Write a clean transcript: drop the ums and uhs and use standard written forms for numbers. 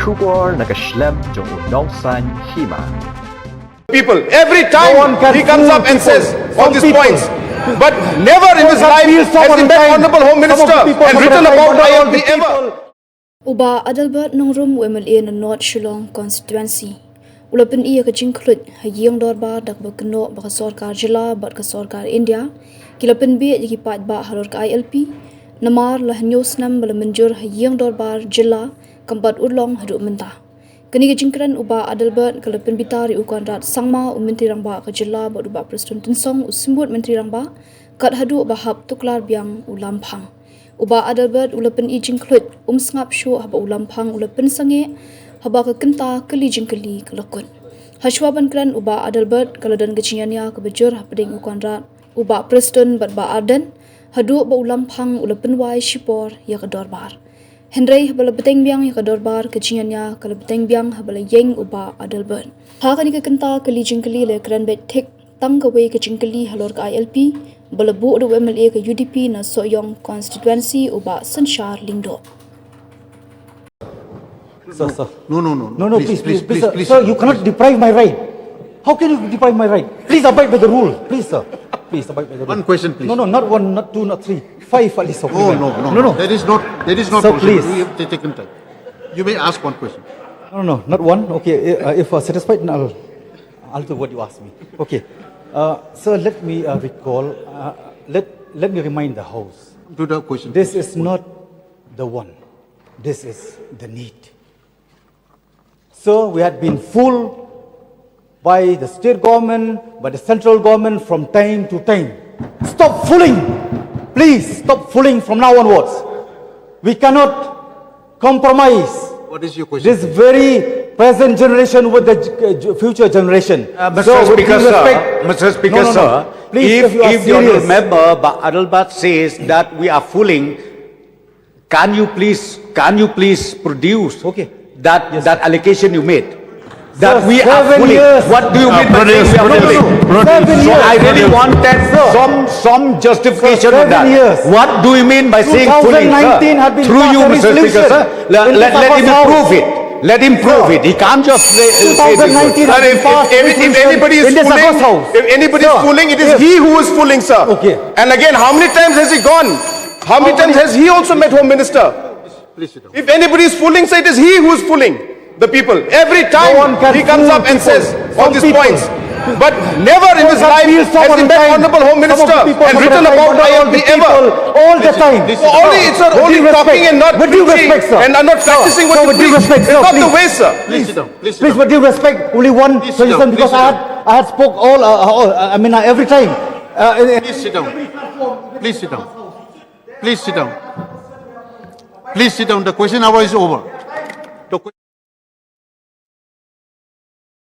Shubor Nagashlam Jong Nongsan Hima. People, every time he comes up and says all these points, but never in his life has the met Honorable Home Minister and written about ILP ever. Uba Adelbert Nongrum MLA na North Shillong constituency. Ulapan iya ka Khluit hayang dorba dak bakno baka sarkar jila bat ka sarkar India kilapan bi jiki pat ba Halor ka ILP namar lah nyosnam bala menjur hayang dorbar jila kampat ulong hadu mentah. Kini ka Ïakren uba Adelbert kilapan bitari ukan rat sangma menteri rangba ka jila bat uba Presiden Tinsong usimbut menteri rangba kat hadu bahab Tuklar biang Lamphang. Uba Adelbert ulapan Khluit sngap shu haba Lamphang ulapan sange haba ka kenta kali jingkali kelakun. Hashwaban kran uba Adelbert kaladan kecinyanya kebejur hapading ukan rat uba Presiden bat ba Arden hadu ba Lamphang ulapan wai shipor ya ka dorbar. Henry habala beteng biang ya ka dorbar kecinyanya kala beteng biang habala yeng uba Adelbert. Ha kani ka kenta kali jingkali le kran bet thik tang ka wei ka jingkali Halor ka ILP balabu do MLA ka UDP na Soyong constituency uba Sanshar Lingdo. Sir. No, please, sir, you cannot deprive my right. How can you deprive my right? Please abide by the rule. Please, sir. Please abide by the rule. One question, please. No, not one, not two, not three. 5 at least. Oh, no. That is not Sir, possible. please. We have taken time. You may ask one question. No, not one. Okay, if satisfied, then I'll do what you ask me. Okay. Sir, let me recall, let me remind the House. To the question. This is not the one. This is the need. Sir, we had been fooled by the state government, by the central government from time to time. Stop fooling! Please, stop fooling from now onwards. We cannot compromise What is your question? this very present generation with the future generation. Mr. Speaker, sir, Please, if the honourable member Adelbert says that we are fooling, can you please produce that allocation you made? That Sir, we are 7 fooling. years. What do you mean by saying we are fooling? 7 So years. I really wanted some justification Sir, on that. 7 years. What do you mean by saying fooling, 2019 had sir? been Through passed you, a Mr. Speaker, sir. resolution Let in the him House. prove it. Let him prove it. He can't just say 2019 Sir, if anybody is fooling, it is he who is fooling, sir. Okay. And again, how many times has he gone? How many times has he also met Home Minister? Please sit down. If anybody is fooling, sir, it is he who is fooling the people. Every time he comes up and says all these points, but never in his life has he met Honorable Home Minister and written about ILP ever. All the time. So only talking and not preaching and not practicing what you preach. It's not the way, sir. Please sit down. Please sit Please, down. with due respect, only one Please sit down. suggestion because Please I had spoke every time. Please sit down. Please sit down. Please sit down. Please sit down. The question hour is over.